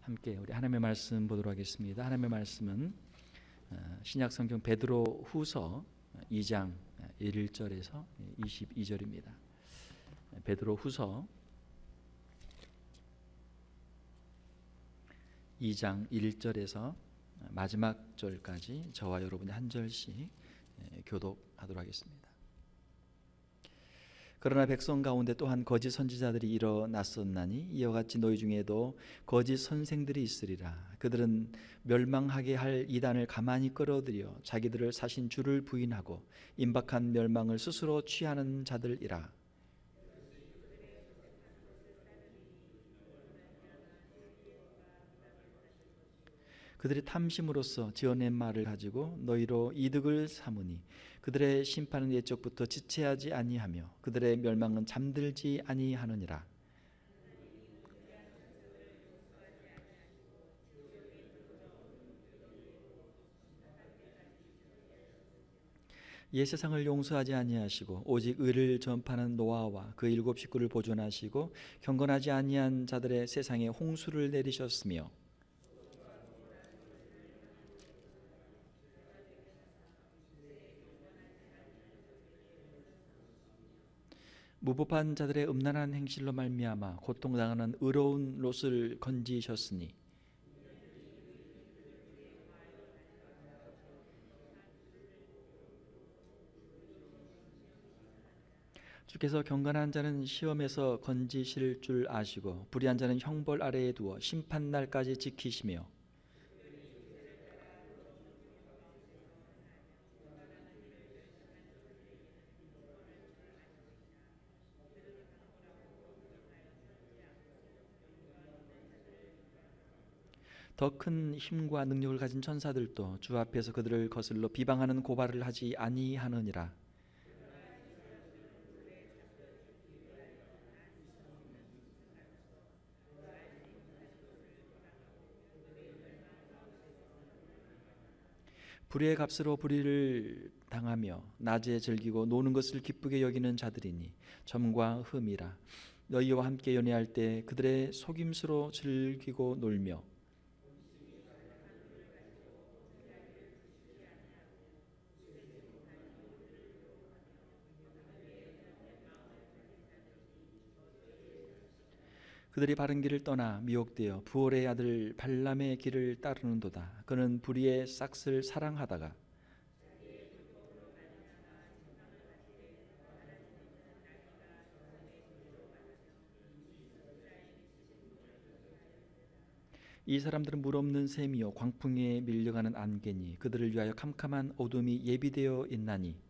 함께 우리 하나님의 말씀 보도록 하겠습니다. 하나님의 말씀은 신약 성경 베드로 후서 2장 1절에서 22절입니다. 베드로 후서 2장 1절에서 마지막 절까지 저와 여러분이 한 절씩 교독하도록 하겠습니다. 그러나 백성 가운데 또한 거짓 선지자들이 일어났었나니 이와 같이 너희 중에도 거짓 선생들이 있으리라. 그들은 멸망하게 할 이단을 가만히 끌어들여 자기들을 사신 주를 부인하고 임박한 멸망을 스스로 취하는 자들이라. 그들이 탐심으로써 지어낸 말을 가지고 너희로 이득을 삼으니 그들의 심판은 예적부터 지체하지 아니하며 그들의 멸망은 잠들지 아니하느니라. 옛 세상을 용서하지 아니하시고 오직 의를 전파하는 노아와 그 7 식구를 보존하시고 경건하지 아니한 자들의 세상에 홍수를 내리셨으며 무법한 자들의 음란한 행실로 말미암아 고통당하는 의로운 롯을 건지셨으니 주께서 경건한 자는 시험에서 건지실 줄 아시고 불의한 자는 형벌 아래에 두어 심판날까지 지키시며 더 큰 힘과 능력을 가진 천사들도 주 앞에서 그들을 거슬러 비방하는 고발을 하지 아니하느니라. 불의의 값으로 불의를 당하며 낮에 즐기고 노는 것을 기쁘게 여기는 자들이니 점과 흠이라. 너희와 함께 연애할 때 그들의 속임수로 즐기고 놀며 그들이 바른 길을 떠나 미혹되어 부올의 아들 발람의 길을 따르는도다. 그는 불의의 싹을 사랑하다가 이 사람들은 물 없는 샘이요 광풍에 밀려가는 안개니 그들을 위하여 캄캄한 어둠이 예비되어 있나니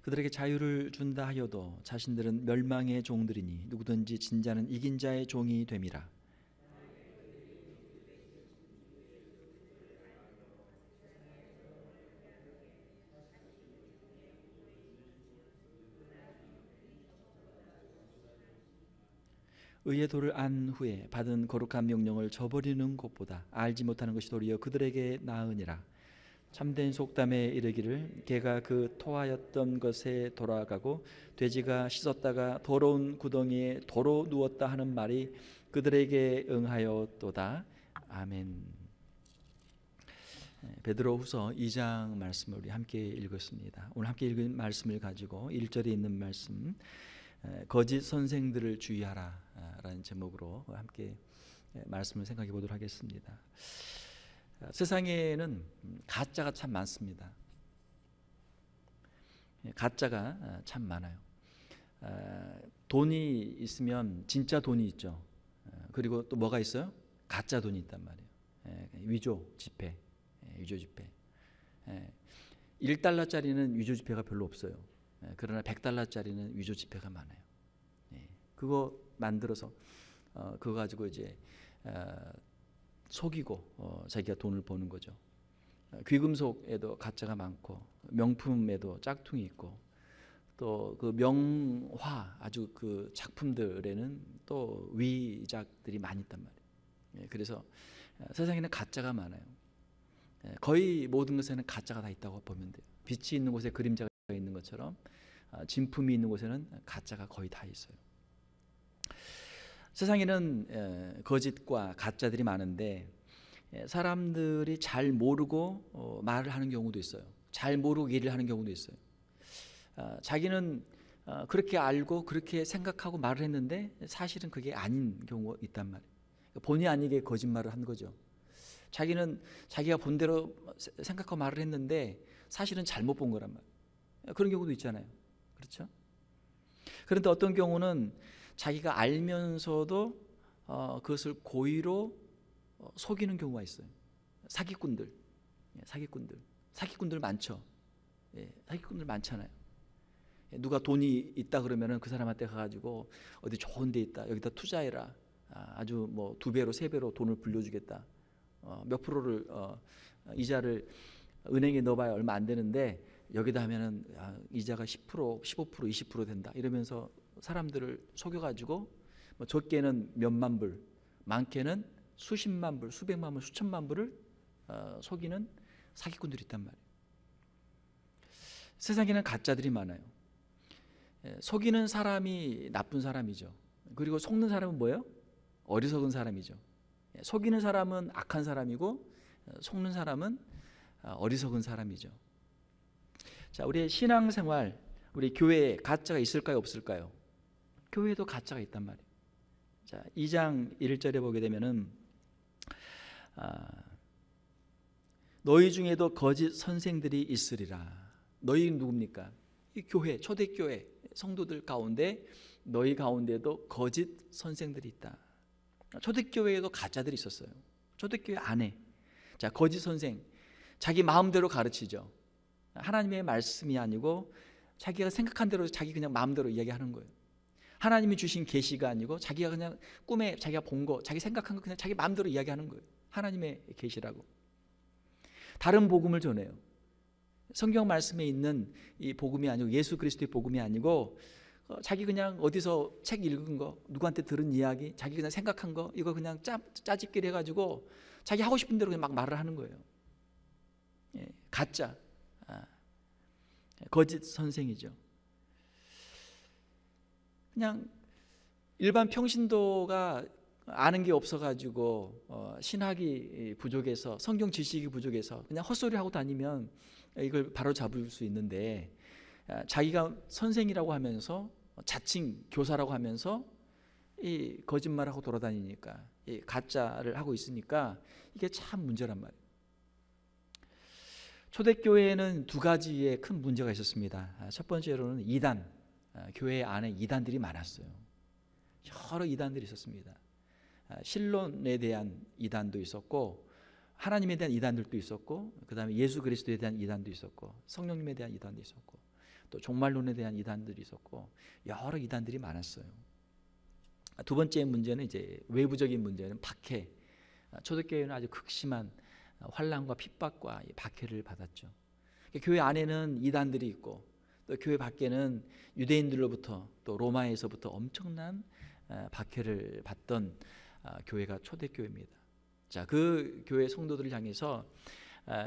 그들에게 자유를 준다 하여도 자신들은 멸망의 종들이니 누구든지 진자는 이긴 자의 종이 됨이라. 의의 도를 안 후에 받은 거룩한 명령을 저버리는 것보다 알지 못하는 것이 도리어 그들에게 나으니라. 참된 속담에 이르기를 개가 그 토하였던 것에 돌아가고 돼지가 씻었다가 더러운 구덩이에 도로 누웠다 하는 말이 그들에게 응하였도다. 아멘. 베드로 후서 2장 말씀을 우리 함께 읽었습니다. 오늘 함께 읽은 말씀을 가지고 1절에 있는 말씀 거짓 선생들을 주의하라 라는 제목으로 함께 말씀을 생각해 보도록 하겠습니다. 세상에는 가짜가 참 많습니다. 가짜가 참 많아요. 돈이 있으면 진짜 돈이 있죠. 그리고 또 뭐가 있어요? 가짜 돈이 있단 말이에요. 위조 지폐, 위조 지폐. 1달러짜리는 위조 지폐가 별로 없어요. 그러나 100달러짜리는 위조 지폐가 많아요. 그거 만들어서 그거 가지고 이제 속이고 자기가 돈을 버는 거죠. 귀금속에도 가짜가 많고 명품에도 짝퉁이 있고 또 그 명화 아주 그 작품들에는 또 위작들이 많이 있단 말이에요. 그래서 세상에는 가짜가 많아요. 거의 모든 것에는 가짜가 다 있다고 보면 돼요. 빛이 있는 곳에 그림자가 있는 것처럼 진품이 있는 곳에는 가짜가 거의 다 있어요. 세상에는 거짓과 가짜들이 많은데 사람들이 잘 모르고 말을 하는 경우도 있어요. 잘 모르고 일을 하는 경우도 있어요. 자기는 그렇게 알고 그렇게 생각하고 말을 했는데 사실은 그게 아닌 경우가 있단 말이에요. 본의 아니게 거짓말을 한 거죠. 자기는 자기가 본대로 생각하고 말을 했는데 사실은 잘못 본 거란 말이에요. 그런 경우도 있잖아요. 그렇죠? 그런데 어떤 경우는 자기가 알면서도 그것을 고의로 속이는 경우가 있어요. 사기꾼들 많죠. 사기꾼들 많잖아요. 누가 돈이 있다 그러면은 그 사람한테 가가지고 어디 좋은 데 있다, 여기다 투자해라, 아주 뭐 2배로 3배로 돈을 불려주겠다, 몇 프로를 이자를 은행에 넣어봐야 얼마 안 되는데 여기다 하면은 이자가 10%, 15%, 20% 된다 이러면서 사람들을 속여가지고 뭐 적게는 몇만 불, 많게는 수십만 불, 수백만 불, 수천만 불을 속이는 사기꾼들이 있단 말이에요. 세상에는 가짜들이 많아요. 속이는 사람이 나쁜 사람이죠. 그리고 속는 사람은 뭐예요? 어리석은 사람이죠. 속이는 사람은 악한 사람이고 속는 사람은 어리석은 사람이죠. 자, 우리의 신앙생활, 우리 교회에 가짜가 있을까요, 없을까요? 교회에도 가짜가 있단 말이에요. 자, 2장 1절에 보게 되면은 너희 중에도 거짓 선생들이 있으리라. 너희 누굽니까? 이 교회, 초대교회 성도들 가운데 너희 가운데도 거짓 선생들이 있다. 초대교회에도 가짜들이 있었어요. 초대교회 안에. 자, 거짓 선생, 자기 마음대로 가르치죠. 하나님의 말씀이 아니고 자기가 생각한 대로 자기 그냥 마음대로 이야기하는 거예요. 하나님이 주신 계시가 아니고 자기가 그냥 꿈에 자기가 본 거, 자기 생각한 거 그냥 자기 마음대로 이야기하는 거예요. 하나님의 계시라고. 다른 복음을 전해요. 성경 말씀에 있는 이 복음이 아니고 예수 그리스도의 복음이 아니고 자기 그냥 어디서 책 읽은 거, 누구한테 들은 이야기, 자기 그냥 생각한 거 이거 그냥 짜집기를 해가지고 자기 하고 싶은 대로 그냥 막 말을 하는 거예요. 가짜, 거짓 선생이죠. 그냥 일반 평신도가 아는 게 없어가지고 신학이 부족해서 성경 지식이 부족해서 그냥 헛소리 하고 다니면 이걸 바로 잡을 수 있는데 자기가 선생이라고 하면서 자칭 교사라고 하면서 이 거짓말하고 돌아다니니까 이 가짜를 하고 있으니까 이게 참 문제란 말이에요. 초대교회에는 2가지의 큰 문제가 있었습니다. 첫 번째로는 이단, 교회 안에 이단들이 많았어요. 여러 이단들이 있었습니다. 신론에 대한 이단도 있었고 하나님에 대한 이단들도 있었고 그 다음에 예수 그리스도에 대한 이단도 있었고 성령님에 대한 이단도 있었고 또 종말론에 대한 이단들이 있었고 여러 이단들이 많았어요. 두 번째 문제는 이제 외부적인 문제는 박해. 초대교회는 아주 극심한 환난과 핍박과 박해를 받았죠. 교회 안에는 이단들이 있고 또 교회 밖에는 유대인들로부터 또 로마에서부터 엄청난 박해를 받던 교회가 초대교회입니다. 자, 그 교회 성도들을 향해서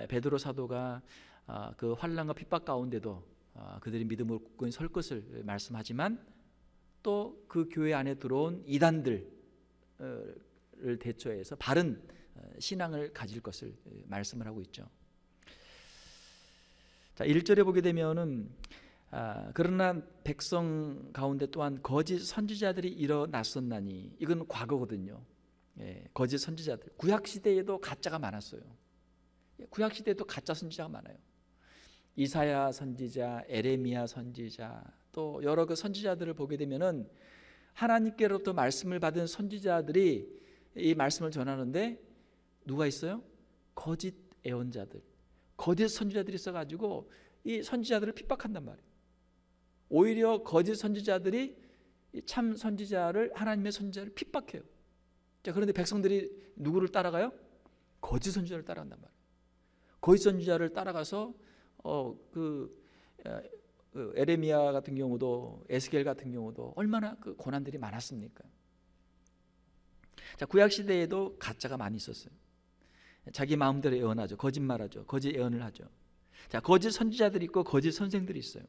베드로 사도가 그 환난과 핍박 가운데도 그들이 믿음으로 굳건히 설 것을 말씀하지만 또 그 교회 안에 들어온 이단들을 대처해서 바른 신앙을 가질 것을 말씀을 하고 있죠. 자, 1절에 보게 되면은 그러나 백성 가운데 또한 거짓 선지자들이 일어났었나니, 이건 과거거든요. 거짓 선지자들. 구약 시대에도 가짜가 많았어요. 구약 시대에도 가짜 선지자가 많아요. 이사야 선지자, 에레미야 선지자, 또 여러 그 선지자들을 보게 되면은 하나님께로부터 말씀을 받은 선지자들이 이 말씀을 전하는데 누가 있어요? 거짓 예언자들, 거짓 선지자들이 있어가지고 이 선지자들을 핍박한단 말이에요. 오히려 거짓 선지자들이 참 선지자를, 하나님의 선지자를 핍박해요. 자, 그런데 백성들이 누구를 따라가요? 거짓 선지자를 따라간단 말이에요. 거짓 선지자를 따라가서 에레미야 같은 경우도, 에스겔 같은 경우도 얼마나 그 고난들이 많았습니까? 자, 구약 시대에도 가짜가 많이 있었어요. 자기 마음대로 예언하죠. 거짓말하죠. 거짓 예언을 하죠. 자, 거짓 선지자들이 있고 거짓 선생들이 있어요.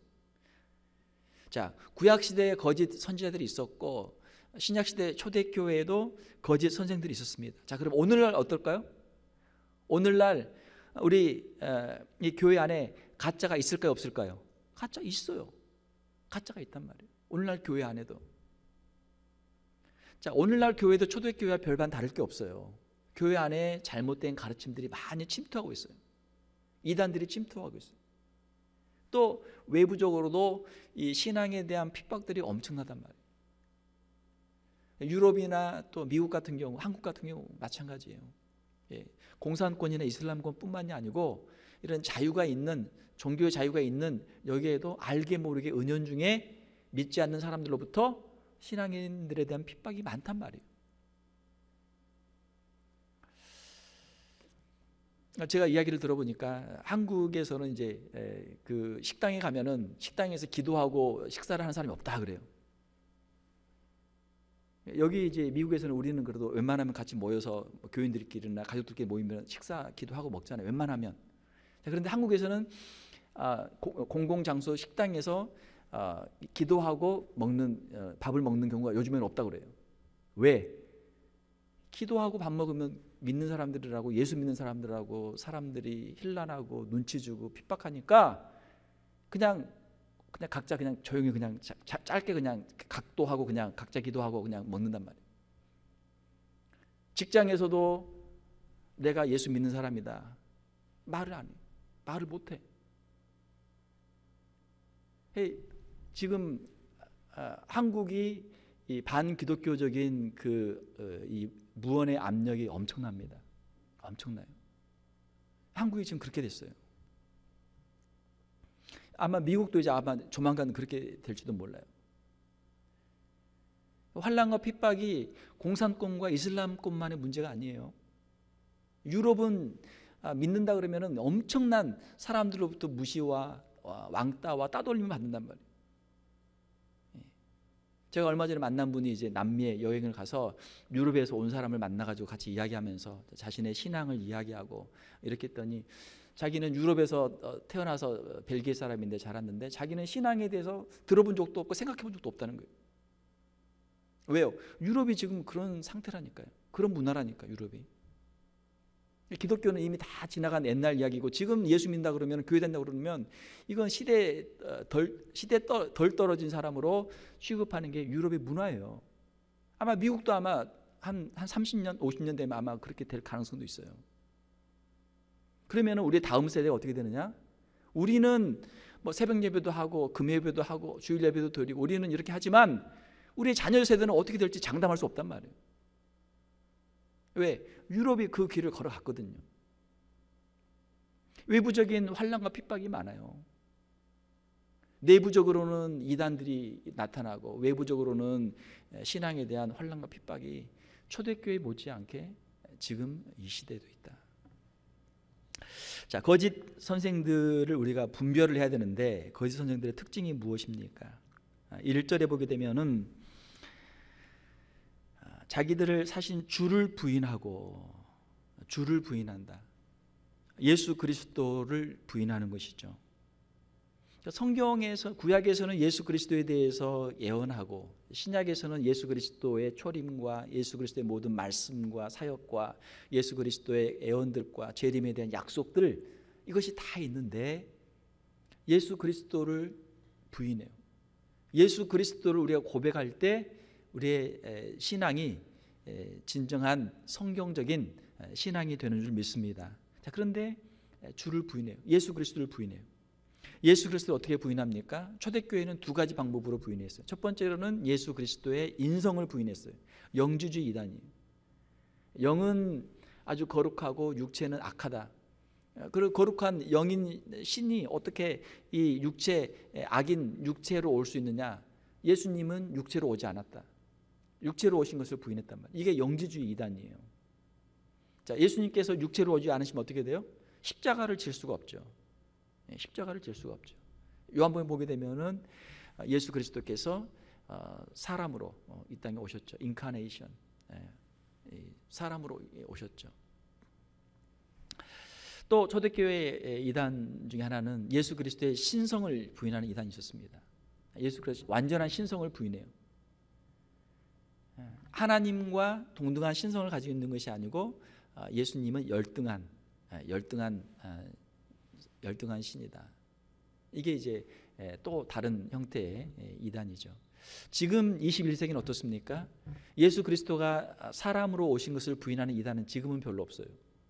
자, 구약 시대에 거짓 선지자들이 있었고 신약 시대 초대교회에도 거짓 선생들이 있었습니다. 자, 그럼 오늘날 어떨까요? 오늘날 우리 이 교회 안에 가짜가 있을까요, 없을까요? 가짜 있어요. 가짜가 있단 말이에요. 오늘날 교회 안에도. 자, 오늘날 교회도 초대교회와 별반 다를 게 없어요. 교회 안에 잘못된 가르침들이 많이 침투하고 있어요. 이단들이 침투하고 있어요. 또 외부적으로도 이 신앙에 대한 핍박들이 엄청나단 말이에요. 유럽이나 또 미국 같은 경우, 한국 같은 경우 마찬가지예요. 예, 공산권이나 이슬람권뿐만이 아니고 이런 자유가 있는, 종교의 자유가 있는 여기에도 알게 모르게 은연중에 믿지 않는 사람들로부터 신앙인들에 대한 핍박이 많단 말이에요. 제가 이야기를 들어보니까 한국에서는 이제 그 식당에 가면은 식당에서 기도하고 식사를 하는 사람이 없다 그래요. 여기 이제 미국에서는 우리는 그래도 웬만하면 같이 모여서 교인들끼리나 가족들끼리 모이면 식사 기도하고 먹잖아요. 웬만하면. 그런데 한국에서는 공공장소 식당에서 기도하고 먹는 밥을 먹는 경우가 요즘에는 없다고 그래요. 왜? 기도하고 밥 먹으면 믿는 사람들이라고, 예수 믿는 사람들하고 사람들이 힐난하고 눈치 주고 핍박하니까 그냥 각자 그냥 조용히 그냥 짧게 그냥 각도하고 그냥 각자 기도하고 그냥 먹는단 말이에요. 직장에서도 내가 예수 믿는 사람이다 말을 안 해요. 말을 못 해. 지금 한국이 이 반기독교적인 이 무언의 압력이 엄청납니다. 엄청나요. 한국이 지금 그렇게 됐어요. 아마 미국도 이제 아마 조만간 그렇게 될지도 몰라요. 환난과 핍박이 공산권과 이슬람권만의 문제가 아니에요. 유럽은 믿는다 그러면은 엄청난 사람들로부터 무시와 왕따와 따돌림을 받는단 말이에요. 제가 얼마 전에 만난 분이 이제 남미에 여행을 가서 유럽에서 온 사람을 만나가지고 같이 이야기하면서 자신의 신앙을 이야기하고 이렇게 했더니 자기는 유럽에서 태어나서 벨기에 사람인데 자랐는데 자기는 신앙에 대해서 들어본 적도 없고 생각해 본 적도 없다는 거예요. 왜요? 유럽이 지금 그런 상태라니까요. 그런 문화라니까 유럽이. 기독교는 이미 다 지나간 옛날 이야기고 지금 예수 믿는다 그러면 교회 된다 그러면 이건 시대 덜 떨어진 사람으로 취급하는 게 유럽의 문화예요. 아마 미국도 아마 한 30년 50년 되면 아마 그렇게 될 가능성도 있어요. 그러면 우리 다음 세대가 어떻게 되느냐? 우리는 뭐 새벽 예배도 하고 금 예배도 하고 주일 예배도 드리고 우리는 이렇게 하지만 우리 자녀 세대는 어떻게 될지 장담할 수 없단 말이에요. 왜? 유럽이 그 길을 걸어갔거든요. 외부적인 환난과 핍박이 많아요. 내부적으로는 이단들이 나타나고 외부적으로는 신앙에 대한 환난과 핍박이 초대교회 못지않게 지금 이 시대에도 있다. 자, 거짓 선생들을 우리가 분별을 해야 되는데 거짓 선생들의 특징이 무엇입니까? 1절에 보게 되면은 자기들을 사신 주를 부인하고 주를 부인한다. 예수 그리스도를 부인하는 것이죠. 성경에서 구약에서는 예수 그리스도에 대해서 예언하고 신약에서는 예수 그리스도의 초림과 예수 그리스도의 모든 말씀과 사역과 예수 그리스도의 예언들과 재림에 대한 약속들 이것이 다 있는데 예수 그리스도를 부인해요. 예수 그리스도를 우리가 고백할 때 우리의 신앙이 진정한 성경적인 신앙이 되는 줄 믿습니다. 자, 그런데 주를 부인해요. 예수 그리스도를 부인해요. 예수 그리스도를 어떻게 부인합니까? 초대교회는 두 가지 방법으로 부인했어요. 첫 번째로는 예수 그리스도의 인성을 부인했어요. 영주주의 이단이에요. 영은 아주 거룩하고 육체는 악하다. 그 거룩한 영인 신이 어떻게 이 육체 악인 육체로 올 수 있느냐? 예수님은 육체로 오지 않았다. 육체로 오신 것을 부인했단 말이에요. 이게 영지주의 이단이에요. 자, 예수님께서 육체로 오지 않으시면 어떻게 돼요? 십자가를 질 수가 없죠. 십자가를 질 수가 없죠. 요한복음 보게 되면은 예수 그리스도께서 사람으로 이 땅에 오셨죠. 인카네이션, 사람으로 오셨죠. 또 초대교회의 이단 중에 하나는 예수 그리스도의 신성을 부인하는 이단이 있었습니다. 예수 그리스도 완전한 신성을 부인해요. 하나님과 동등한 신성을 가지고 있는 것이 아니고 예수님은 열등한 신이다. 이게 이제 또 다른 형태의 이단이죠. 지금 21세기는 어떻습니까? 예수 그리스도가 사람으로 오신 것을 부인하는 이단은 지금은 별로 없어요.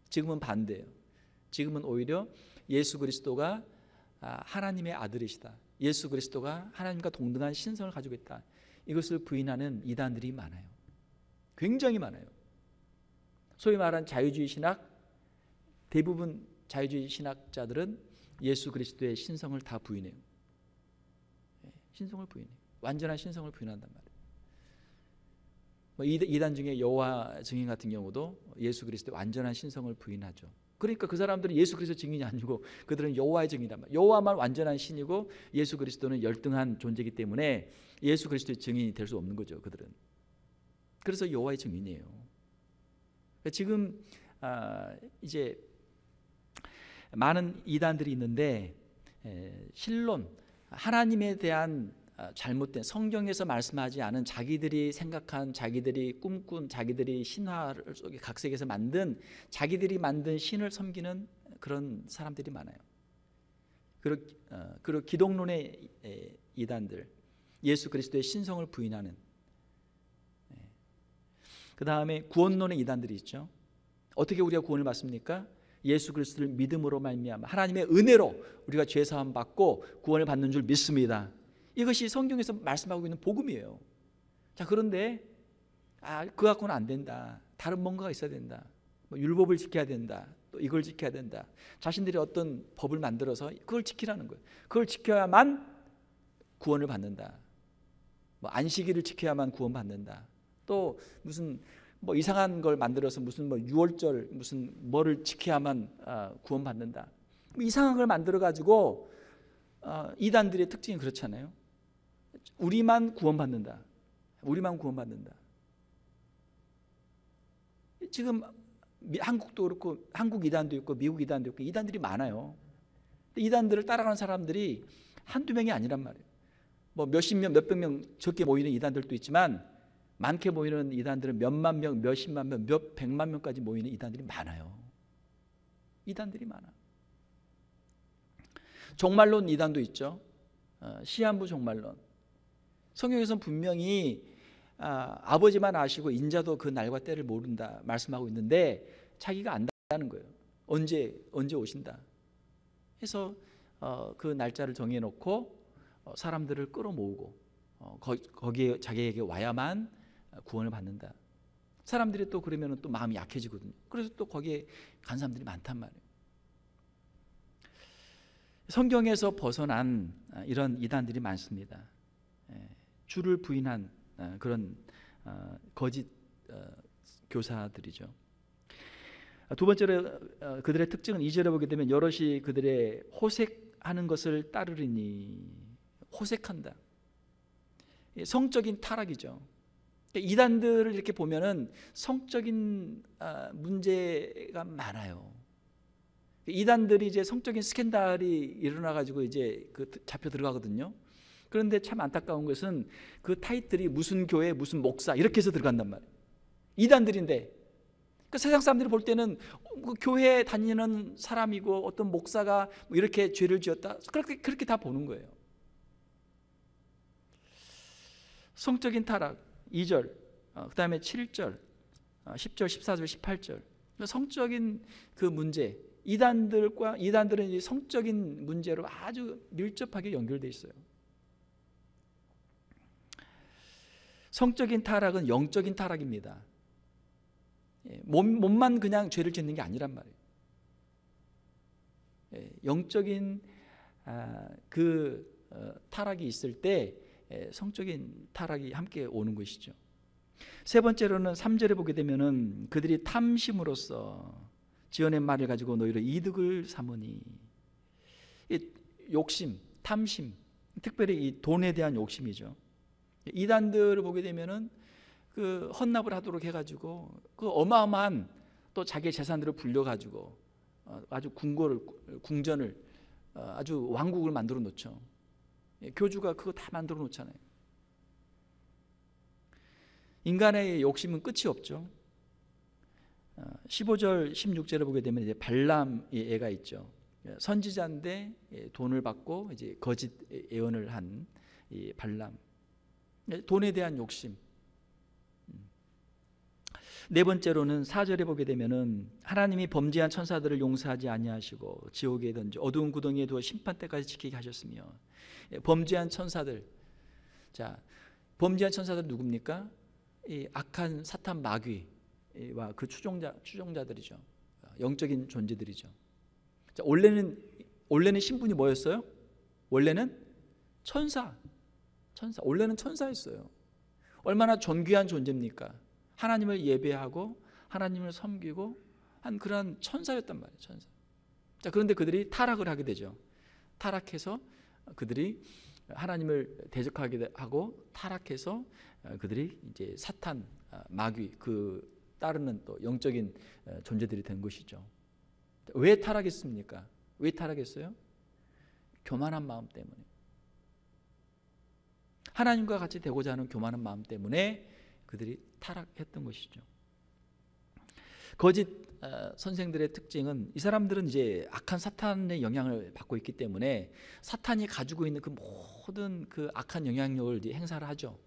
지금은 반대예요. 지금은 오히려 예수 그리스도가 하나님의 아들이시다, 예수 그리스도가 하나님과 동등한 신성을 가지고 있다, 이것을 부인하는 이단들이 많아요. 굉장히 많아요. 소위 말하는 자유주의 신학, 대부분 자유주의 신학자들은 예수 그리스도의 신성을 다 부인해요. 신성을 부인해요. 완전한 신성을 부인한단 말이에요. 이단 중에 여호와 증인 같은 경우도 예수 그리스도의 완전한 신성을 부인하죠. 그러니까 그 사람들은 예수 그리스도 증인이 아니고 그들은 여호와의 증인이란 말이에요. 여호와만 완전한 신이고 예수 그리스도는 열등한 존재이기 때문에 예수 그리스도의 증인이 될 수 없는 거죠. 그들은. 그래서 여호와의 증인이에요. 지금 이제 많은 이단들이 있는데 신론, 하나님에 대한 잘못된, 성경에서 말씀하지 않은 자기들이 생각한, 자기들이 꿈꾼, 자기들이 신화를 속에 각색해서 만든, 자기들이 만든 신을 섬기는 그런 사람들이 많아요. 그리고 기독론의 이단들, 예수 그리스도의 신성을 부인하는, 그 다음에 구원론의 이단들이 있죠. 어떻게 우리가 구원을 받습니까? 예수 그리스도를 믿음으로 말미암아 하나님의 은혜로 우리가 죄 사함 받고 구원을 받는 줄 믿습니다. 이것이 성경에서 말씀하고 있는 복음이에요. 자, 그런데 그거 갖고는 안 된다, 다른 뭔가가 있어야 된다, 율법을 지켜야 된다, 또 이걸 지켜야 된다, 자신들이 어떤 법을 만들어서 그걸 지키라는 거예요. 그걸 지켜야만 구원을 받는다, 안식일을 지켜야만 구원받는다, 또 무슨 이상한 걸 만들어서 무슨 6월절 무슨 뭐를 지켜야만 구원받는다, 이상한 걸 만들어 가지고 이단들의 특징이 그렇잖아요. 우리만 구원받는다, 우리만 구원받는다. 지금 한국도 그렇고, 한국 이단도 있고 미국 이단도 있고 이단들이 많아요. 이단들을 따라가는 사람들이 한두 명이 아니란 말이에요. 몇십 명, 몇백 명 적게 모이는 이단들도 있지만 많게 모이는 이단들은 몇만 명, 몇십만 명, 몇 백만 명까지 모이는 이단들이 많아요. 이단들이 많아. 종말론 이단도 있죠. 시한부 종말론. 성경에서는 분명히 아버지만 아시고 인자도 그 날과 때를 모른다 말씀하고 있는데 자기가 안다는 거예요. 언제 오신다 해서 그 날짜를 정해놓고 사람들을 끌어모으고 거기에 자기에게 와야만 구원을 받는다. 사람들이 또 그러면 또 마음이 약해지거든요. 그래서 또 거기에 간 사람들이 많단 말이에요. 성경에서 벗어난 이런 이단들이 많습니다. 주를 부인한 그런 거짓 교사들이죠. 두 번째로 그들의 특징은 2절에 보게 되면 여럿이 그들의 호색하는 것을 따르리니, 호색한다. 성적인 타락이죠. 이단들을 이렇게 보면은 성적인 문제가 많아요. 이단들이 이제 성적인 스캔들이 일어나 가지고 이제 잡혀 들어가거든요. 그런데 참 안타까운 것은 그 타이틀이 무슨 교회 무슨 목사 이렇게 해서 들어간단 말이에요. 이단들인데 세상 사람들이 볼 때는 교회에 다니는 사람이고 어떤 목사가 이렇게 죄를 지었다, 그렇게 다 보는 거예요. 성적인 타락 2절, 그 다음에 7절, 10절, 14절, 18절. 성적인 그 문제, 이단들은 이제 성적인 문제로 아주 밀접하게 연결되어 있어요. 성적인 타락은 영적인 타락입니다. 몸만 그냥 죄를 짓는 게 아니란 말이에요. 영적인 타락이 있을 때 성적인 타락이 함께 오는 것이죠. 세 번째로는 3절에 보게 되면은 그들이 탐심으로써 지어낸 말을 가지고 너희를 이득을 삼으니, 욕심, 탐심, 특별히 이 돈에 대한 욕심이죠. 이단들을 보게 되면은 헌납을 하도록 해가지고 어마어마한 또 자기의 재산들을 불려가지고 아주 궁전을 아주 왕국을 만들어 놓죠. 교주가 그거 다 만들어 놓잖아요. 인간의 욕심은 끝이 없죠. 15절 16절에 보게 되면 이제 발람의 애가 있죠. 선지자인데 돈을 받고 이제 거짓 예언을 한 이 발람. 돈에 대한 욕심. 네 번째로는 4절에 보게 되면은 하나님이 범죄한 천사들을 용서하지 아니하시고 지옥에 던져 어두운 구덩이에 두어 심판 때까지 지키게 하셨으며. 범죄한 천사들. 자, 범죄한 천사들 누굽니까? 이 악한 사탄 마귀와 그 추종자들이죠. 영적인 존재들이죠. 자, 원래는 신분이 뭐였어요? 원래는 천사. 원래는 천사였어요. 얼마나 존귀한 존재입니까? 하나님을 예배하고 하나님을 섬기고 한 그러한 천사였단 말이에요. 천사. 자, 그런데 그들이 타락을 하게 되죠. 타락해서 그들이 하나님을 대적하게 하고 타락해서 그들이 이제 사탄, 마귀 그 따르는 또 영적인 존재들이 된 것이죠. 왜 타락했습니까? 왜 타락했어요? 교만한 마음 때문에. 하나님과 같이 되고자 하는 교만한 마음 때문에 그들이 타락했던 것이죠. 거짓 선생들의 특징은 이 사람들은 이제 악한 사탄의 영향을 받고 있기 때문에 사탄이 가지고 있는 그 모든 그 악한 영향력을 이제 행사를 하죠.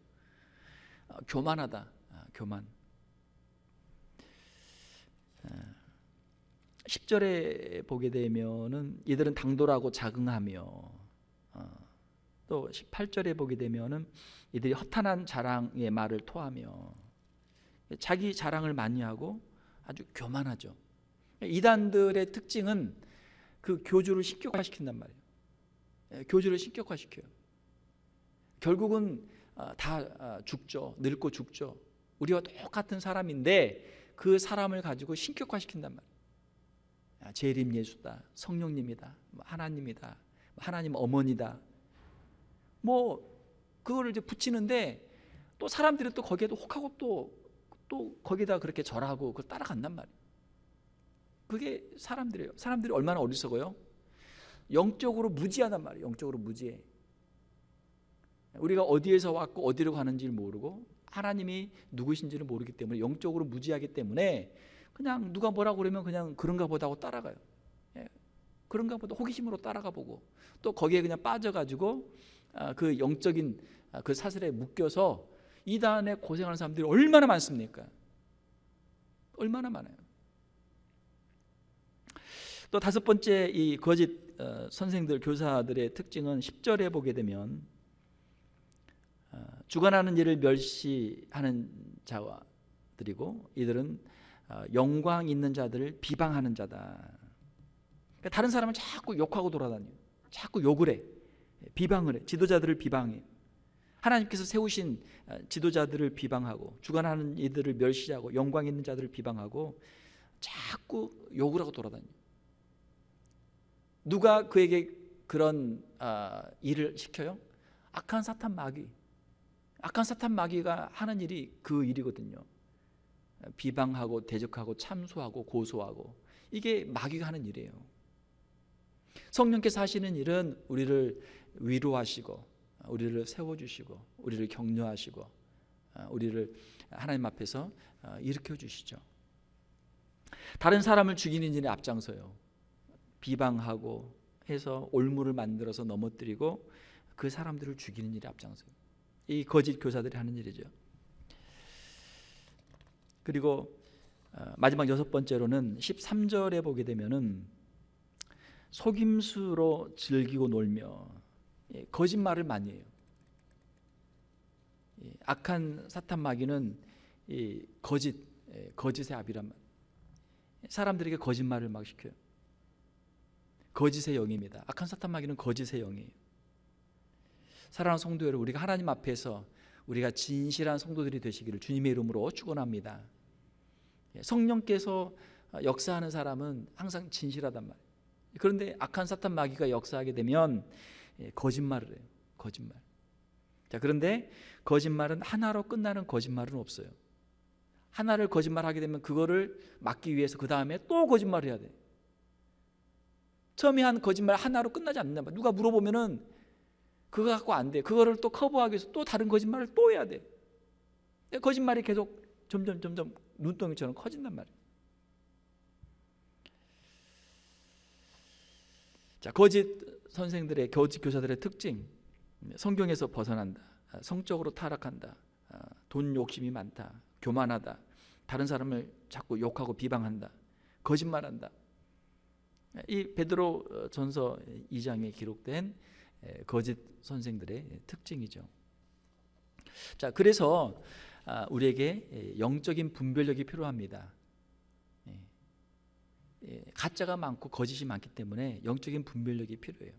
교만하다. 교만. 10절에 보게 되면은 이들은 당돌하고 자긍하며, 또 18절에 보게 되면은 이들이 허탄한 자랑의 말을 토하며, 자기 자랑을 많이 하고 아주 교만하죠. 이단들의 특징은 그 교주를 신격화시킨단 말이에요. 교주를 신격화시켜요. 결국은 다 죽죠. 늙고 죽죠. 우리와 똑같은 사람인데 그 사람을 가지고 신격화시킨단 말이에요. 재림 예수다, 성령님이다, 하나님이다, 하나님 어머니다, 뭐 그거를 이제 붙이는데 또 사람들이 또 거기에도 혹하고 또 거기다 그렇게 절하고 그걸 따라간단 말이에요. 그게 사람들이에요. 사람들이 얼마나 어리석어요? 영적으로 무지하단 말이에요. 영적으로 무지해. 우리가 어디에서 왔고 어디로 가는지를 모르고 하나님이 누구신지를 모르기 때문에 영적으로 무지하기 때문에 그냥 누가 뭐라고 그러면 그냥 그런가 보다 하고 따라가요. 그런가 보다 호기심으로 따라가 보고 또 거기에 그냥 빠져가지고 그 영적인 그 사슬에 묶여서 이단에 고생하는 사람들이 얼마나 많습니까? 얼마나 많아요. 또 다섯 번째 이 거짓 선생들, 교사들의 특징은 10절에 보게 되면 주관하는 일을 멸시하는 자들이고 이들은 영광 있는 자들을 비방하는 자다. 그러니까 다른 사람을 자꾸 욕하고 돌아다녀요. 자꾸 욕을 해. 비방을 해. 지도자들을 비방해. 하나님께서 세우신 지도자들을 비방하고 주관하는 이들을 멸시하고 영광 있는 자들을 비방하고 자꾸 욕을 하고 돌아다녀요. 누가 그에게 그런 일을 시켜요? 악한 사탄 마귀. 악한 사탄 마귀가 하는 일이 그 일이거든요. 비방하고 대적하고 참소하고 고소하고, 이게 마귀가 하는 일이에요. 성령께서 하시는 일은 우리를 위로하시고 우리를 세워주시고 우리를 격려하시고 우리를 하나님 앞에서 일으켜 주시죠. 다른 사람을 죽이는 일에 앞장서요. 비방하고 해서 올무를 만들어서 넘어뜨리고 그 사람들을 죽이는 일에 앞장서요. 이 거짓 교사들이 하는 일이죠. 그리고 마지막 여섯 번째로는 13절에 보게 되면은 속임수로 즐기고 놀며, 거짓말을 많이 해요. 악한 사탄 마귀는 거짓의 아비란 말. 사람들에게 거짓말을 막 시켜요. 거짓의 영입니다. 악한 사탄 마귀는 거짓의 영이에요. 사랑하는 성도 여러분, 우리가 하나님 앞에서 우리가 진실한 성도들이 되시기를 주님의 이름으로 축원합니다. 성령께서 역사하는 사람은 항상 진실하단 말이에요. 그런데 악한 사탄 마귀가 역사하게 되면 거짓말을 해요. 거짓말. 자, 그런데 거짓말은 하나로 끝나는 거짓말은 없어요. 하나를 거짓말하게 되면 그거를 막기 위해서 그 다음에 또 거짓말을 해야 돼요. 처음에 한 거짓말 하나로 끝나지 않는단 말이에요. 누가 물어보면은 그거 갖고 안 돼. 그거를 또 커버하기 위해서 또 다른 거짓말을 또 해야 돼. 거짓말이 계속 점점 눈덩이처럼 커진단 말이에요. 자, 거짓 선생들의, 거짓 교사들의 특징. 성경에서 벗어난다. 성적으로 타락한다. 돈 욕심이 많다. 교만하다. 다른 사람을 자꾸 욕하고 비방한다. 거짓말한다. 이 베드로 전서 2장에 기록된 거짓 선생들의 특징이죠. 자, 그래서 우리에게 영적인 분별력이 필요합니다. 가짜가 많고 거짓이 많기 때문에 영적인 분별력이 필요해요.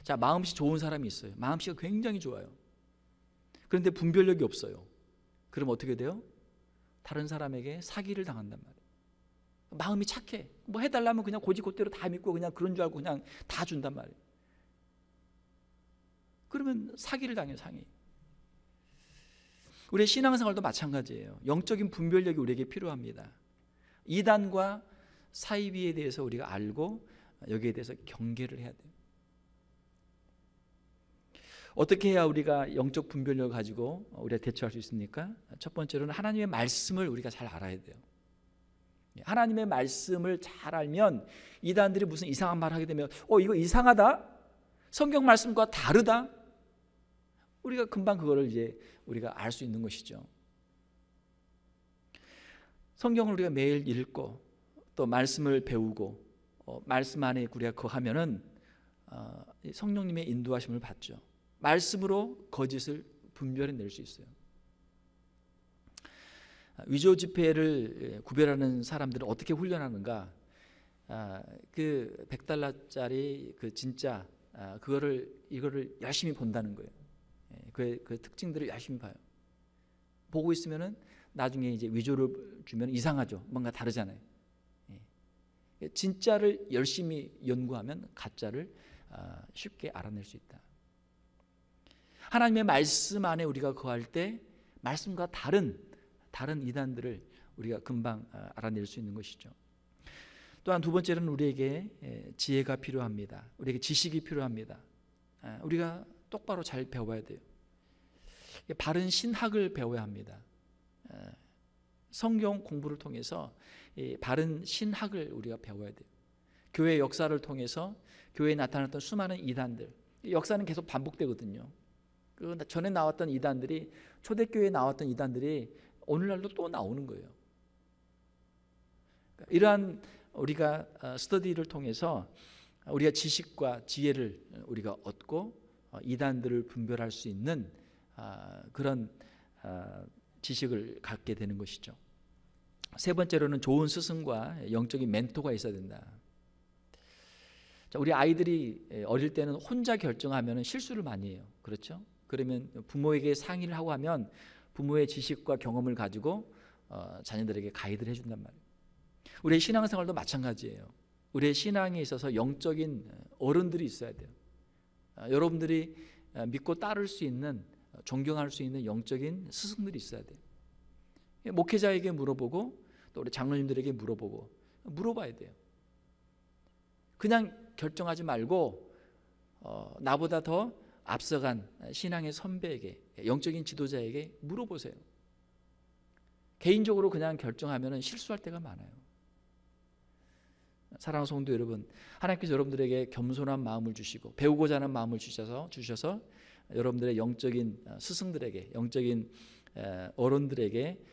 자, 마음씨 좋은 사람이 있어요. 마음씨가 굉장히 좋아요. 그런데 분별력이 없어요. 그럼 어떻게 돼요? 다른 사람에게 사기를 당한단 말이에요. 마음이 착해. 뭐 해달라면 그냥 고지고대로 다 믿고 그냥 그런 줄 알고 그냥 다 준단 말이에요. 그러면 사기를 당해요, 상이. 우리의 신앙생활도 마찬가지예요. 영적인 분별력이 우리에게 필요합니다. 이단과 사이비에 대해서 우리가 알고 여기에 대해서 경계를 해야 돼요. 어떻게 해야 우리가 영적 분별력을 가지고 우리가 대처할 수 있습니까? 첫 번째로는 하나님의 말씀을 우리가 잘 알아야 돼요. 하나님의 말씀을 잘 알면 이단들이 무슨 이상한 말을 하게 되면 이거 이상하다? 성경 말씀과 다르다? 우리가 금방 그거를 이제 우리가 알 수 있는 것이죠. 성경을 우리가 매일 읽고 또 말씀을 배우고 말씀 안에 우리가 거하면은 성령님의 인도하심을 받죠. 말씀으로 거짓을 분별해낼 수 있어요. 위조 지폐를 구별하는 사람들은 어떻게 훈련하는가? 그 $100짜리 그 진짜 이거를 열심히 본다는 거예요. 그 특징들을 열심히 봐요. 보고 있으면은 나중에 이제 위조를 주면 이상하죠. 뭔가 다르잖아요. 진짜를 열심히 연구하면 가짜를 쉽게 알아낼 수 있다. 하나님의 말씀 안에 우리가 거할 때 말씀과 다른 이단들을 우리가 금방 알아낼 수 있는 것이죠. 또한 두 번째는 우리에게 지혜가 필요합니다. 우리에게 지식이 필요합니다. 우리가 똑바로 잘 배워야 돼요. 바른 신학을 배워야 합니다. 성경 공부를 통해서 바른 신학을 우리가 배워야 돼요. 교회 역사를 통해서 교회에 나타났던 수많은 이단들, 역사는 계속 반복되거든요. 그 전에 나왔던 이단들이, 초대교회에 나왔던 이단들이 오늘날도 또 나오는 거예요. 이러한 우리가 스터디를 통해서 우리가 지식과 지혜를 우리가 얻고 이단들을 분별할 수 있는 그런 지식을 갖게 되는 것이죠. 세 번째로는 좋은 스승과 영적인 멘토가 있어야 된다. 자, 우리 아이들이 어릴 때는 혼자 결정하면 실수를 많이 해요. 그렇죠? 그러면 부모에게 상의를 하고 하면 부모의 지식과 경험을 가지고 자녀들에게 가이드를 해준단 말이에요. 우리의 신앙생활도 마찬가지예요. 우리의 신앙에 있어서 영적인 어른들이 있어야 돼요. 여러분들이 믿고 따를 수 있는, 존경할 수 있는 영적인 스승들이 있어야 돼요. 목회자에게 물어보고 또 우리 장로님들에게 물어봐야 돼요. 그냥 결정하지 말고 나보다 더 앞서간 신앙의 선배에게, 영적인 지도자에게 물어보세요. 개인적으로 그냥 결정하면 실수할 때가 많아요. 사랑하는 성도 여러분, 하나님께서 여러분들에게 겸손한 마음을 주시고 배우고자 하는 마음을 주셔서 여러분들의 영적인 스승들에게, 영적인 어른들에게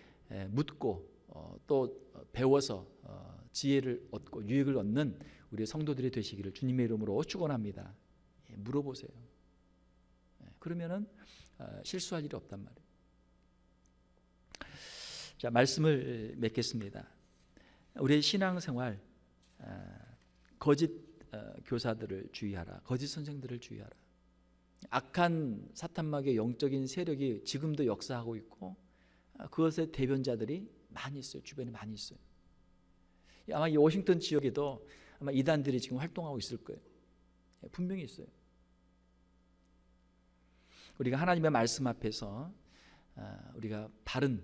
묻고 또 배워서 지혜를 얻고 유익을 얻는 우리 성도들이 되시기를 주님의 이름으로 축원합니다. 물어보세요. 그러면은 실수할 일이 없단 말이에요. 자, 말씀을 맺겠습니다. 우리의 신앙생활, 거짓 교사들을 주의하라. 거짓 선생들을 주의하라. 악한 사탄막의 영적인 세력이 지금도 역사하고 있고 그것의 대변자들이 많이 있어요. 주변에 많이 있어요. 아마 이 워싱턴 지역에도 아마 이단들이 지금 활동하고 있을 거예요. 분명히 있어요. 우리가 하나님의 말씀 앞에서 우리가 바른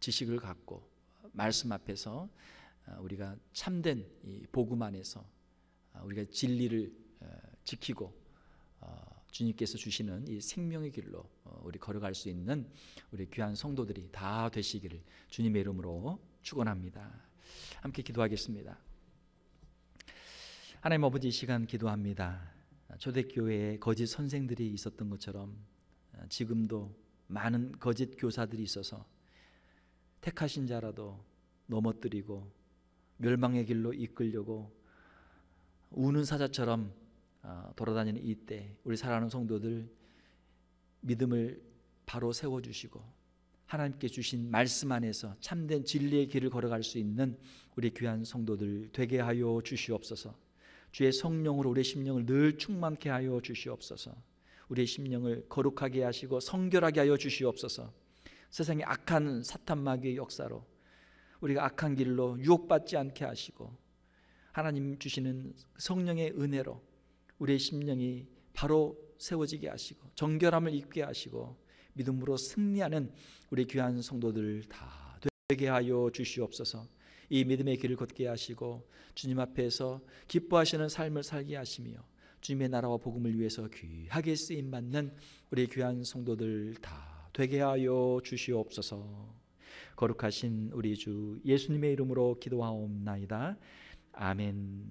지식을 갖고 말씀 앞에서 우리가 참된 이 복음 안에서 우리가 진리를 지키고 주님께서 주시는 이 생명의 길로 우리 걸어갈 수 있는 우리 귀한 성도들이 다 되시기를 주님의 이름으로 축원합니다. 함께 기도하겠습니다. 하나님 아버지, 이 시간 기도합니다. 초대교회에 거짓 선생들이 있었던 것처럼 지금도 많은 거짓 교사들이 있어서 택하신 자라도 넘어뜨리고 멸망의 길로 이끌려고 우는 사자처럼 돌아다니는 이때 우리 사랑하는 성도들 믿음을 바로 세워주시고 하나님께 주신 말씀 안에서 참된 진리의 길을 걸어갈 수 있는 우리 귀한 성도들 되게 하여 주시옵소서. 주의 성령으로 우리의 심령을 늘 충만케 하여 주시옵소서. 우리의 심령을 거룩하게 하시고 성결하게 하여 주시옵소서. 세상의 악한 사탄 마귀의 역사로 우리가 악한 길로 유혹받지 않게 하시고 하나님 주시는 성령의 은혜로 우리의 심령이 바로 세워지게 하시고 정결함을 입게 하시고 믿음으로 승리하는 우리 귀한 성도들 다 되게 하여 주시옵소서. 이 믿음의 길을 걷게 하시고 주님 앞에서 기뻐하시는 삶을 살게 하시며 주님의 나라와 복음을 위해서 귀하게 쓰임받는 우리 귀한 성도들 다 되게 하여 주시옵소서. 거룩하신 우리 주 예수님의 이름으로 기도하옵나이다. 아멘.